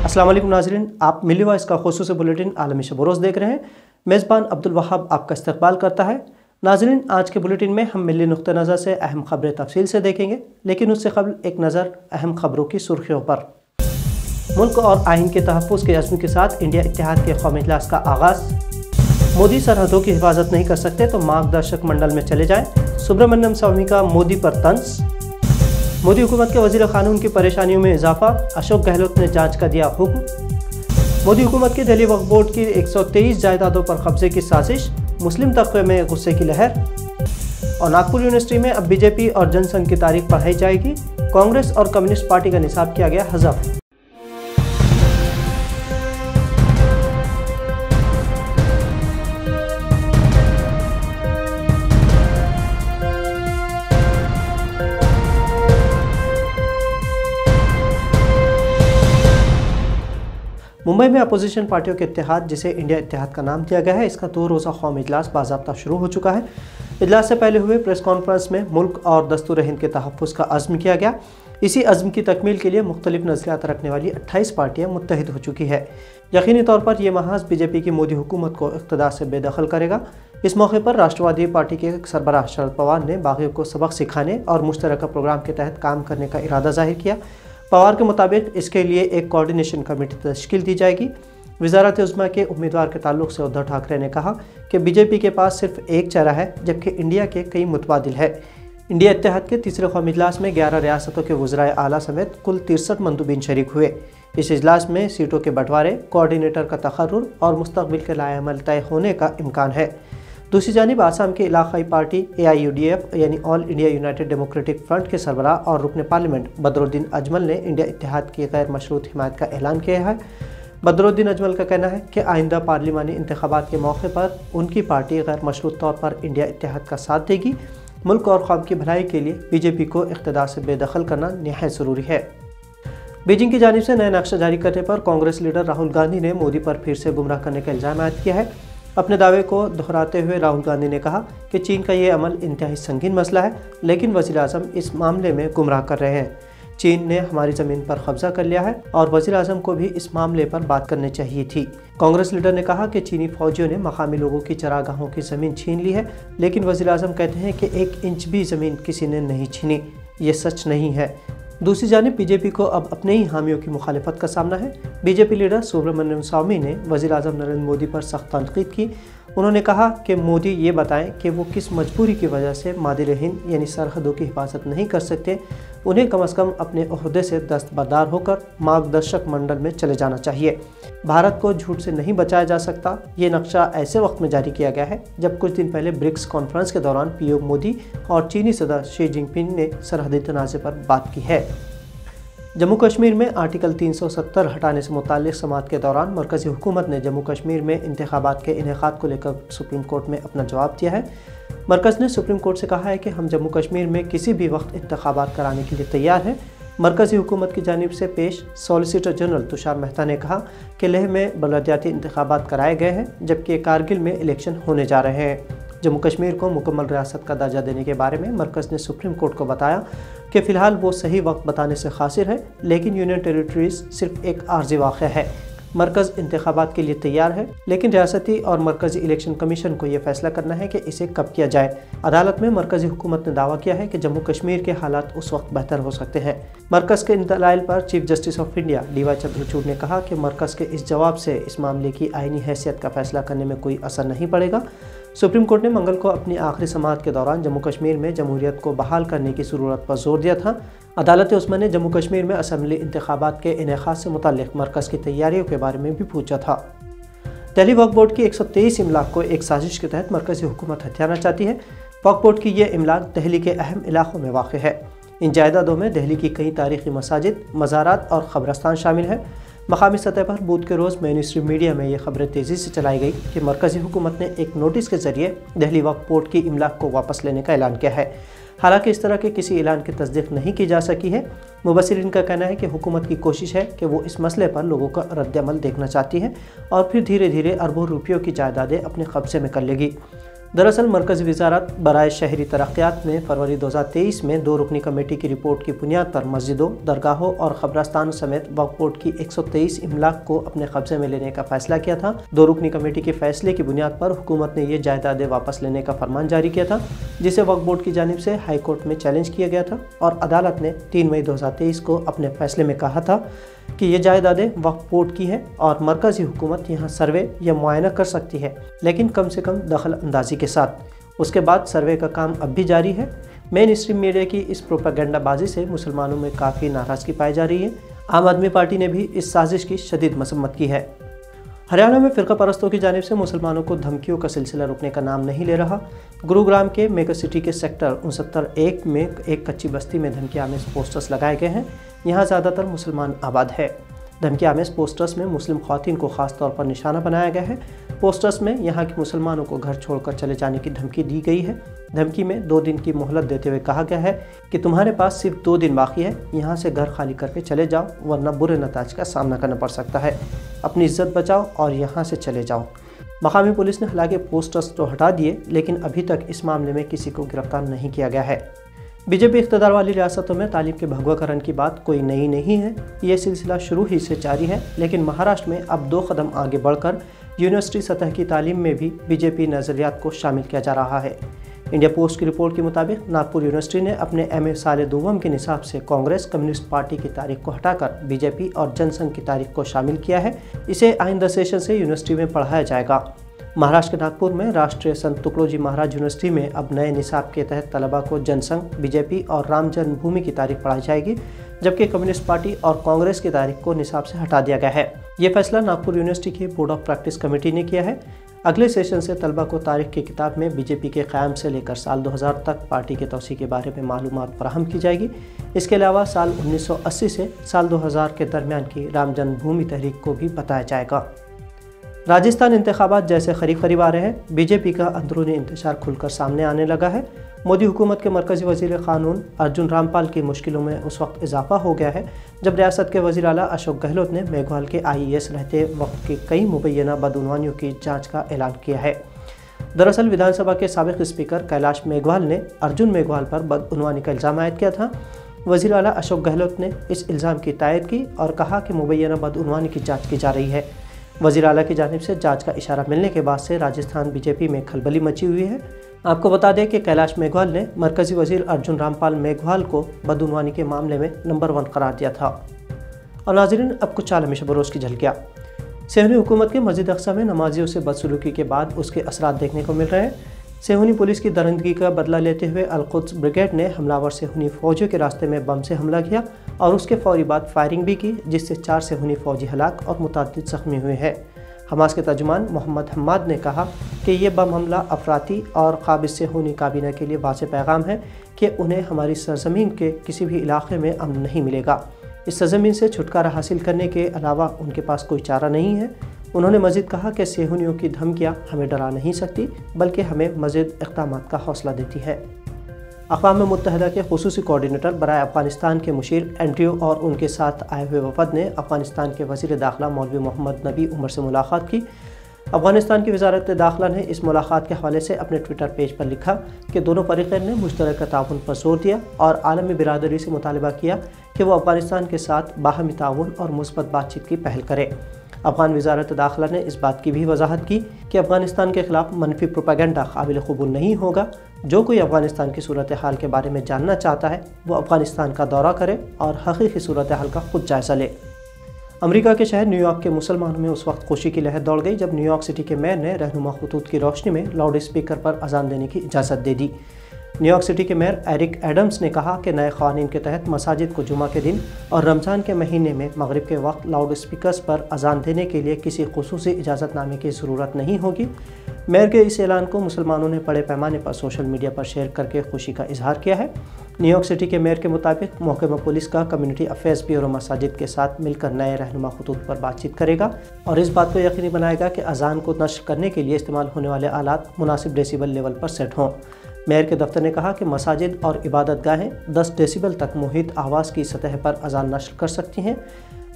अस्सलाम वालेकुम नाज़रीन, आप मिली वॉइस का ख़ुसूसी बुलेटिन आलमी शब रोज़ देख रहे हैं। मेज़बान अब्दुल वहाब आपका इस्तकबाल करता है। नाज़रीन, आज के बुलेटिन में हम मिली नुक्ते नज़र से अहम खबरें तफसील से देखेंगे, लेकिन उससे कबल एक नज़र अहम खबरों की सुर्खियों पर। मुल्क और आइन के तहफ़्फ़ुज़ के अज़्म के साथ इंडिया इत्तेहाद के कौमी इजलास का आगाज़। मोदी सरहदों की हिफाजत नहीं कर सकते तो मार्गदर्शक मंडल में चले जाएं। सुब्रमण्यम स्वामी का मोदी पर तंज। मोदी हुकूमत के वज़ीर क़ानून की परेशानियों में इजाफा, अशोक गहलोत ने जांच का दिया हुक्म। मोदी हुकूमत की दिल्ली वक्फ बोर्ड की 123 जायदादों पर कब्जे की साजिश, मुस्लिम तबके में गुस्से की लहर। और नागपुर यूनिवर्सिटी में अब बीजेपी और जनसंघ की तारीख पढ़ाई जाएगी। कांग्रेस और कम्युनिस्ट पार्टी का निसाब किया गया हज़फ। मुंबई में अपोजिशन पार्टियों के इत्तेहाद, जिसे इंडिया इत्तेहाद का नाम दिया गया है, इसका 2 रोज़ा कौमी इजलास बाज़ाब्ता शुरू हो चुका है। इजलास से पहले हुए प्रेस कॉन्फ्रेंस में मुल्क और दस्तूर हिंद के तहफ़्फ़ुज़ का अज़्म किया गया। इसी अज़्म की तकमील के लिए मुख्तलिफ नज़रियात रखने वाली 28 पार्टियाँ मुत्तहिद हो चुकी है। यकीनी तौर पर यह महाज बीजेपी की मोदी हुकूमत को इक़्तिदार से बेदखल करेगा। इस मौके पर राष्ट्रवादी पार्टी के सरबराह शरद पवार ने बागियों को सबक सिखाने और मुश्तरका प्रोग्राम के तहत काम करने का इरादा ज़ाहिर किया। पवार के मुताबिक इसके लिए एक कोऑर्डिनेशन कमेटी तश्कील दी जाएगी। वज़ारत उज़्मा के उम्मीदवार के ताल्लुक से उद्धव ठाकरे ने कहा कि बीजेपी के पास सिर्फ एक चेहरा है, जबकि इंडिया के कई मुतबादिल है। इंडिया इत्तेहाद के तीसरे कौमी इजलास में 11 रियासतों के वज़राए आला समेत कुल 63 मंदूबीन शरीक हुए। इस इजलास में सीटों के बंटवारे, कोऑर्डिनेटर का तक़र्रुर और मुस्तक़बिल के लाएअमल तय होने का इम्कान है। दूसरी जानिब आसाम की इलाक़ाई पार्टी AIUDF यानी all India United democratic front के सरबराह और रुकन पार्लियामेंट बदरुद्दीन अजमल ने इंडिया इत्तेहाद की गैर मशरूत हिमायत का ऐलान किया है। बदरुद्दीन अजमल का कहना है कि आइंदा पार्लिमानी इंतखाबात के मौके पर उनकी पार्टी गैर मशरूत तौर पर इंडिया इत्तेहाद का साथ देगी। मुल्क और कौम की भलाई के लिए बीजेपी को इक़्तिदार से बेदखल करना निहायत ज़रूरी है। बीजिंग की जानिब से नया नक्शा जारी करने पर कांग्रेस लीडर राहुल गांधी ने मोदी पर फिर से गुमराह करने का इल्ज़ाम आयद किया है। अपने दावे को दोहराते हुए राहुल गांधी ने कहा कि चीन का ये अमल इंतहाई संगीन मसला है, लेकिन वज़ीर आज़म इस मामले में गुमराह कर रहे हैं। चीन ने हमारी ज़मीन पर कब्जा कर लिया है और वज़ीर आज़म को भी इस मामले पर बात करनी चाहिए थी। कांग्रेस लीडर ने कहा कि चीनी फौजियों ने मकामी लोगों की चरागाहों की ज़मीन छीन ली है, लेकिन वज़ीर आज़म कहते हैं कि 1 इंच भी ज़मीन किसी ने नहीं छीनी। ये सच नहीं है। दूसरी जानिब बीजेपी को अब अपने ही हामियों की मुखालिफत का सामना है। बीजेपी लीडर सुब्रमण्यम स्वामी ने वज़ीर आज़म नरेंद्र मोदी पर सख्त तनकीद की। उन्होंने कहा कि मोदी ये बताएं कि वो किस मजबूरी की वजह से मादिर हिंद यानी सरहदों की हिफाजत नहीं कर सकते। उन्हें कम अज़ कम अपने ओहदे से दस्तबरदार होकर मार्गदर्शक मंडल में चले जाना चाहिए। भारत को झूठ से नहीं बचाया जा सकता। ये नक्शा ऐसे वक्त में जारी किया गया है जब कुछ दिन पहले ब्रिक्स कॉन्फ्रेंस के दौरान पीएम मोदी और चीनी सदर शी जिनपिंग ने सरहदी तनाज़े पर बात की है। जम्मू कश्मीर में आर्टिकल 370 हटाने से मुताल्लिक़ समाअत के दौरान मरकज़ी हुकूमत ने जम्मू कश्मीर में इंतखाबात के इनेकाद को लेकर सुप्रीम कोर्ट में अपना जवाब दिया है। मरकज़ ने सुप्रीम कोर्ट से कहा है कि हम जम्मू कश्मीर में किसी भी वक्त इंतखाबात कराने के लिए तैयार हैं। मरकज़ी हुकूमत की जानिब से पेश सॉलिसिटर जनरल तुषार मेहता ने कहा कि लेह में बलदियाती इंतखाबात कराए गए हैं, जबकि कारगिल में इलेक्शन होने जा रहे हैं। जम्मू कश्मीर को मुकम्मल रियासत का दर्जा देने के बारे में मरकज़ ने सुप्रीम कोर्ट को बताया कि फ़िलहाल वो सही वक्त बताने से क़ासिर है, लेकिन यूनियन टेरिटरीज़ सिर्फ एक आर्जी वाक़या है। मरकज़ इंतखाबात के लिए तैयार है, लेकिन रियासती और मरकज़ी इलेक्शन कमीशन को यह फैसला करना है कि इसे कब किया जाए। अदालत में मरकज़ी हुकूमत ने दावा किया है कि जम्मू कश्मीर के हालात उस वक्त बेहतर हो सकते हैं। मरकज़ के इन दलाइल पर chief justice of India DY Chandrachud ने कहा कि मरकज़ के इस जवाब से इस मामले की आइनी हैसियत का फैसला करने में कोई असर नहीं पड़ेगा। सुप्रीम कोर्ट ने मंगल को अपनी आखिरी समाअत के दौरान जम्मू कश्मीर में जमहूरियत को बहाल करने की ज़रूरत पर जोर दिया था। अदालत उस्मा ने जम्मू कश्मीर में असम्बली इंतखाबात के इनेकाद से मुताल्लिक़ मरकज़ की तैयारियों के बारे में भी पूछा था। दिल्ली वक्फ बोर्ड की 123 इमलाक को एक साजिश के तहत मरकज़ी हुकूमत हथियाना चाहती है। वक्फ बोर्ड की यह इमलाक दिल्ली के अहम इलाकों में वाक़ है। इन जायदादों में दिल्ली की कई तारीख़ी मसाजिद, मज़ारात और क़ब्रस्तान शामिल हैं। मकामी सतह पर बुध के रोज़ मेन स्ट्रीम मीडिया में ये खबरें तेज़ी से चलाई गई कि मरकज़ी हुकूमत ने एक नोटिस के ज़रिए दिल्ली वक्फ बोर्ड की इमलाक को वापस लेने का ऐलान किया है। हालांकि इस तरह के किसी ऐलान की तस्दीक नहीं की जा सकी है। मुबस्सिरीन का कहना है कि हुकूमत की कोशिश है कि वो इस मसले पर लोगों का रद्द-ए-अमल देखना चाहती है और फिर धीरे धीरे अरबों रुपयों की जायदादें अपने कब्जे में कर लेगी। दरअसल मरकज़ी वज़ारत बराए शहरी तरक्यात ने फरवरी 2023 में 2 रुकनी कमेटी की रिपोर्ट की बुनियाद पर मस्जिदों, दरगाहों और क़ब्रस्तानों समेत वक्फ बोर्ड की 123 इमलाक को अपने कब्जे में लेने का फैसला किया था। 2 रुकनी कमेटी के फैसले की बुनियाद पर हुकूमत ने ये जायदादें वापस लेने का फरमान जारी किया था, जिसे वक्फ बोर्ड की जानिब से हाई कोर्ट में चैलेंज किया गया था और अदालत ने 3 मई 2023 को अपने फैसले में कहा था कि ये जायदादें वक्फ बोर्ड की हैं और मरकज़ी हुकूमत यहाँ सर्वे या मुआयना कर सकती है, लेकिन कम से कम दखल अंदाजी के साथ। उसके बाद सर्वे का काम अब भी जारी है। मेन स्ट्रीम मीडिया की इस प्रोपेगेंडाबाजी से मुसलमानों में काफ़ी नाराज़गी पाई जा रही है। आम आदमी पार्टी ने भी इस साजिश की शदीद मसम्मत की है। हरियाणा में फ़िरका परस्तों की जानिब से मुसलमानों को धमकियों का सिलसिला रुकने का नाम नहीं ले रहा। गुरुग्राम के मेगा सिटी के सेक्टर 69-1 में एक कच्ची बस्ती में धमकी आमेज पोस्टर्स लगाए गए हैं। यहाँ ज़्यादातर मुसलमान आबाद है। धमकी आमेज पोस्टर्स में मुस्लिम ख़वातीन को ख़ास तौर पर निशाना बनाया गया है। पोस्टर्स में यहाँ के मुसलमानों को घर छोड़कर चले जाने की धमकी दी गई है। धमकी में 2 दिन की मोहलत देते हुए कहा गया है कि तुम्हारे पास सिर्फ 2 दिन बाकी है, यहाँ से घर खाली करके चले जाओ वरना बुरे नताज का सामना करना पड़ सकता है। अपनी इज्जत बचाओ और यहाँ से चले जाओ। मकामी पुलिस ने हालांकि पोस्टर्स तो हटा दिए, लेकिन अभी तक इस मामले में किसी को गिरफ्तार नहीं किया गया है। बीजेपी इख्तियार वाली रियासतों में तालीम के भगवाकरण की बात कोई नई नहीं है। ये सिलसिला शुरू ही से जारी है, लेकिन महाराष्ट्र में अब 2 कदम आगे बढ़कर यूनिवर्सिटी सतह की तालीम में भी बीजेपी नज़रियात को शामिल किया जा रहा है। इंडिया पोस्ट की रिपोर्ट के मुताबिक नागपुर यूनिवर्सिटी ने अपने MA साल दोवम के निसाब से कांग्रेस कम्युनिस्ट पार्टी की तारीख को हटाकर बीजेपी और जनसंघ की तारीख को शामिल किया है। इसे आइंदा सेशन से यूनिवर्सिटी में पढ़ाया जाएगा। महाराष्ट्र के नागपुर में राष्ट्रीय संत तुकडोजी महाराज यूनिवर्सिटी में अब नए निसाब के तहत तलबा को जनसंघ, बीजेपी और राम जन्मभूमि की तारीख पढ़ाई जाएगी, जबकि कम्युनिस्ट पार्टी और कांग्रेस की तारीख को निसाब से हटा दिया गया है। ये फैसला नागपुर यूनिवर्सिटी की बोर्ड ऑफ प्रैक्टिस कमेटी ने किया है। अगले सेशन से तलबा को तारीख की किताब में बीजेपी के क़याम से लेकर साल 2000 तक पार्टी के तौसी के बारे में मालूमात फराहम की जाएगी। इसके अलावा साल 1980 से साल 2000 के दरमियान की राम जन्मभूमि तहरीक को भी बताया जाएगा। राजस्थान इंतखाबात जैसे करीब आ रहे हैं, बीजेपी का अंदरूनी इंतशार खुलकर सामने आने लगा है। मोदी हुकूमत के मरकज़ी वज़ीर क़ानून अर्जुन रामपाल की मुश्किलों में उस वक्त इजाफा हो गया है जब रियासत के वज़ीर आला अशोक गहलोत ने मेघवाल के IAS रहते वक्त की कई मुबैना बदउनवानियों की जांच का ऐलान किया है। दरअसल विधानसभा के साबिक़ स्पीकर कैलाश मेघवाल ने अर्जुन मेघवाल पर बदउनवानी का इल्ज़ाम आयद किया था। वज़ीर आला अशोक गहलोत ने इस इल्ज़ाम की तायद की और कहा कि मुबैना बदउनवानी की जाँच की जा रही है। वज़ीर आला की जानिब से जांच का इशारा मिलने के बाद से राजस्थान बीजेपी में खलबली मची हुई है। आपको बता दें कि कैलाश मेघवाल ने मरकज़ी वज़ीर अर्जुन रामपाल मेघवाल को बदउनवानी के मामले में नंबर 1 करार दिया था। और नाज़रीन, अब कुछ आलमी शब-ओ-रोज़ की झलकियाँ। सेहूनी हुकूमत के मस्जिद अक़सा में नमाजियों से बदसलूकी के बाद उसके असरात देखने को मिल रहे हैं। सेहूनी पुलिस की दरिंदगी का बदला लेते हुए अल-कुद्स ब्रिगेड ने हमलावर सेहूनी फ़ौजियों के रास्ते में बम से हमला किया और उसके फौरी बाद फायरिंग भी की, जिससे 4 सेहूनी फ़ौजी हलाक और मुतअद्दिद ज़ख्मी हुए हैं। हमास के तर्जुमान मोहम्मद हम्माद ने कहा कि ये बम हमला अफराती और काबिज़ सेहूनी काबीना के लिए वाज़ेह पैगाम है कि उन्हें हमारी सरज़मीन के किसी भी इलाके में अमन नहीं मिलेगा। इस सरज़मीन से छुटकारा हासिल करने के अलावा उनके पास कोई चारा नहीं है। उन्होंने मज़ीद कहा कि सेहूनियों की धमकियाँ हमें डरा नहीं सकती, बल्कि हमें मज़ीद इक़दामात का हौसला देती है। अक़वाम मुत्तहिदा के ख़ुसूसी कोऑर्डिनेटर बराए अफ़गानिस्तान के मुशीर एंड्रयू और उनके साथ आए हुए वफ़द ने अफ़गानिस्तान के वज़ीर दाखिला मौलवी मोहम्मद नबी उमर से मुलाकात की। अफ़गानिस्तान की वज़ारत दाखिला ने इस मुलाकात के हवाले से अपने ट्विटर पेज पर लिखा कि दोनों फ़रीक़ैन ने मुश्तरका ताउन पर जोर दिया और आलमी बिरादरी से मुतालबा किया कि वो अफ़गानिस्तान के साथ बाहमी ताउन और मुस्बत बातचीत की पहल करे। अफ़गान वज़ारत दाखिला ने इस बात की भी वजाहत की कि अफ़गानिस्तान के ख़िलाफ़ मनफी प्रोपेगेंडा काबिल क़बूल नहीं होगा। जो कोई अफ़गानिस्तान की सूरत हाल के बारे में जानना चाहता है वो अफ़गानिस्तान का दौरा करे और हक़ीक़ी सूरत हाल का खुद जायज़ा ले। अमेरिका के शहर न्यूयॉर्क के मुसलमानों में उस वक्त खुशी की लहर दौड़ गई जब न्यूयॉर्क सिटी के मेयर ने रहनुमा खतूत की रोशनी में लाउड स्पीकर पर अजान देने की इजाज़त दे दी। न्यूयॉर्क सिटी के मेयर एरिक एडम्स ने कहा कि नए क़वानीन के तहत मसाजिद को जुमा के दिन और रमज़ान के महीने में मगरिब के वक्त लाउड स्पीकर्स पर अजान देने के लिए किसी ख़ुसूसी इजाज़तनामे की ज़रूरत नहीं होगी। मेयर के इस ऐलान को मुसलमानों ने बड़े पैमाने पर सोशल मीडिया पर शेयर करके खुशी का इजहार किया है। न्यूयॉर्क सिटी के मेयर के मुताबिक महकमा पुलिस का कम्युनिटी अफेयर्स ब्यूरो मसाजिद के साथ मिलकर नए रहनुमा खतूत पर बातचीत करेगा और इस बात को यकीनी बनाएगा कि अजान को नश्र करने के लिए इस्तेमाल होने वाले आलात मुनासिब डेसिबल लेवल पर सेट हों। मेयर के दफ्तर ने कहा कि मसाजिद और इबादत गाहें 10 डेसिबल तक मुहित आवाज़ की सतह पर अजान नश्र कर सकती हैं।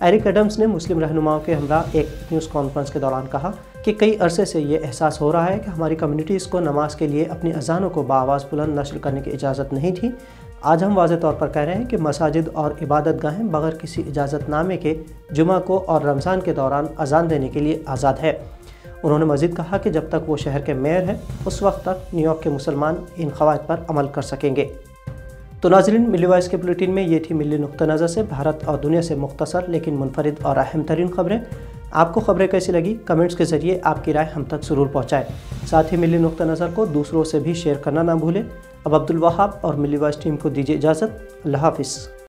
एरिक एडम्स ने मुस्लिम रहनुमाओं के हमरा एक न्यूज़ कॉन्फ्रेंस के दौरान कहा कि कई अरसे से ये एहसास हो रहा है कि हमारी कम्युनिटीज़ को नमाज के लिए अपनी अजानों को बाआवाज़ बुलंद नशर करने की इजाज़त नहीं थी। आज हम वाज़े तौर पर कह रहे हैं कि मसाजिद और इबादत गाहें बग़ैर किसी इजाज़तनामे के जुमा को और रमज़ान के दौरान अजान देने के लिए आज़ाद है। उन्होंने मज़ीद कहा कि जब तक वो शहर के मेयर हैं उस वक्त तक न्यूयॉर्क के मुसलमान इन क़वायद पर अमल कर सकेंगे। तो नाज़रीन, मिली वॉइस के बुलेटिन में ये थी मिली नुक्ता नज़र से भारत और दुनिया से मुख्तसर लेकिन मुनफरिद और अहम तरीन ख़बरें। आपको ख़बरें कैसी लगी कमेंट्स के ज़रिए आपकी राय हम तक ज़रूर पहुँचाएँ। साथ ही मिली नुक्ता नज़र को दूसरों से भी शेयर करना ना भूलें। अब अब्दुल वहाब और मिली वॉइस टीम को दीजिए इजाज़त। अल्लाह हाफ़िज़।